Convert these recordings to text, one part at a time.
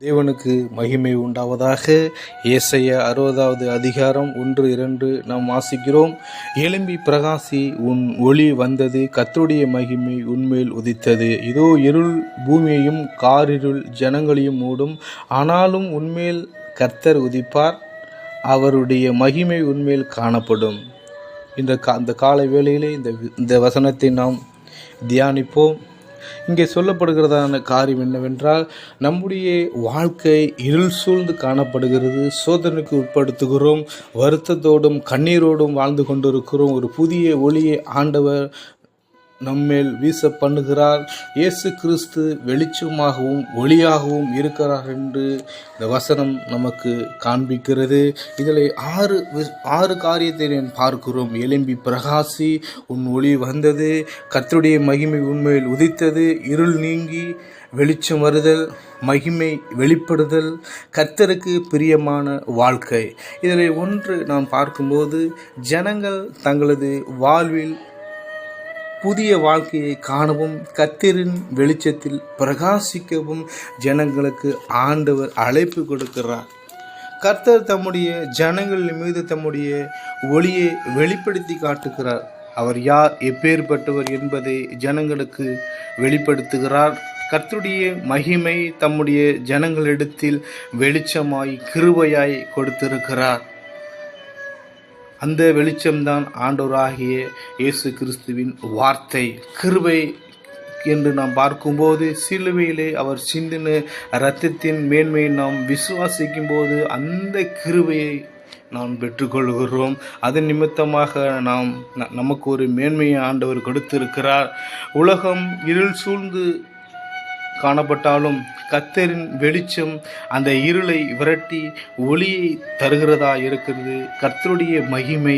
தேவனுக்கு மகிமை உண்டாவதாக. ஏசாயா 60வது அதிகாரம் 1-2 நாம் வாசிக்கிறோம். எழும்பி பிரகாசி, உன் ஒளி வந்தது, கர்த்தருடைய மகிமை உன்மேல் உதித்தது. இதோ இருள் பூமியையும் காரிருள் ஜனங்களையும் மூடும், ஆனாலும் உன்மேல் கர்த்தர் உதிப்பார், அவருடைய மகிமை உன்மேல் காணப்படும். இந்த காலை வேளையிலே இந்த வசனத்தை நாம் தியானிப்போம். இங்கே சொல்லப்படுகிறதான காரியம் என்னவென்றால், நம்முடைய வாழ்க்கை இருள் சூழ்ந்து காணப்படுகிறது. சோதனைக்கு உட்படுத்துகிறோம். வருத்தத்தோடும் கண்ணீரோடும் வாழ்ந்து கொண்டிருக்கிறோம். ஒரு புதிய ஒளியை ஆண்டவர் நம்மேல் வீச பண்ணுகிறார். இயேசு கிறிஸ்து வெளிச்சமாகவும் ஒளியாகவும் இருக்கிறார் என்று இந்த வசனம் நமக்கு காண்பிக்கிறது. இதில் ஆறு காரியத்தை நான் பார்க்கிறோம். எழும்பி பிரகாசி, உன் ஒளி வந்தது, கர்த்தருடைய மகிமை உன்மேல் உதித்தது, இருள் நீங்கி வெளிச்சம் வருதல், மகிமை வெளிப்படுதல், கர்த்தருக்கு பிரியமான வாழ்க்கை. இதில் ஒன்று நாம் பார்க்கும்போது, ஜனங்கள் தங்களது வாழ்வில் புதிய வாழ்க்கையை காணவும் கர்த்தரின் வெளிச்சத்தில் பிரகாசிக்கவும் ஜனங்களுக்கு ஆண்டவர் அழைப்பு கொடுக்கிறார். கர்த்தர் தம்முடைய ஜனங்கள் மீது தம்முடைய ஒளியை வெளிப்படுத்தி காட்டுகிறார். அவர் யார், எப்பேற்பட்டவர் என்பதை ஜனங்களுக்கு வெளிப்படுத்துகிறார். கர்த்தருடைய மகிமை தம்முடைய ஜனங்களிடத்தில் வெளிச்சமாய் கிருபையாய் கொடுத்திருக்கிறார். அந்த வெளிச்சம்தான் ஆண்டவராகிய இயேசு கிறிஸ்துவின் வார்த்தை. கிருபை என்று நாம் பார்க்கும்போது, சிலுவையிலே அவர் சிந்தின இரத்தத்தின் மேன்மையை நாம் விசுவாசிக்கும் போது அந்த கிருபையை நாம் பெற்றுக்கொள்கிறோம். அதன் நிமித்தமாக நமக்கு ஒரு மேன்மையை ஆண்டவர் கொடுத்திருக்கிறார். உலகம் இருள் சூழ்ந்து காணப்பட்டாலும் கர்த்தரின் வெளிச்சம் அந்த இருளை விரட்டி ஒளியை தருகிறதா இருக்கிறது. கர்த்தருடைய மகிமை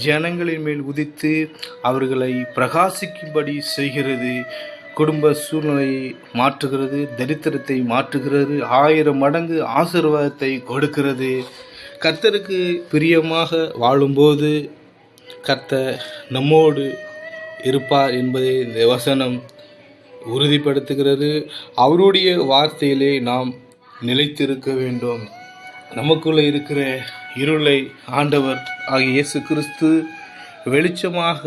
ஜனங்களின் மேல் உதித்து அவர்களை பிரகாசிக்கும்படி செய்கிறது. குடும்ப சூழ்நிலையை மாற்றுகிறது, தரித்திரத்தை மாற்றுகிறது, 1000 மடங்கு ஆசீர்வாதத்தை கொடுக்கிறது. கர்த்தருக்கு பிரியமாக வாழும்போது கர்த்தர் நம்மோடு இருப்பார் என்பதை இந்த வசனம் உறுதிப்படுத்துகிறது. அவருடைய வார்த்தையிலே நாம் நிலைத்திருக்க வேண்டும். நமக்குள்ளே இருக்கிற இருளை ஆண்டவர் ஆகிய இயேசு கிறிஸ்து வெளிச்சமாக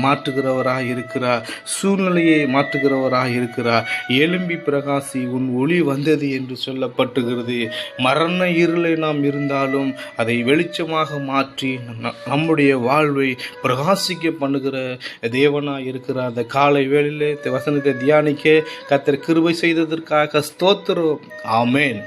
மாற்றுகிறவராக இருக்கிறார். சூழ்நிலையை மாற்றுகிறவராக இருக்கிறார். எழும்பி பிரகாசி, உன் ஒளி வந்தது என்று சொல்லப்பட்டுகிறது. மரண இருளை நாம் இருந்தாலும் அதை வெளிச்சமாக மாற்றி நம்முடைய வாழ்வை பிரகாசிக்க பண்ணுகிற தேவனாக இருக்கிறார். அந்த காலை வேளையிலே வசனத்தை தியானிக்க கர்த்தர் கிருபை செய்ததற்காக ஸ்தோத்திரம். ஆமென்.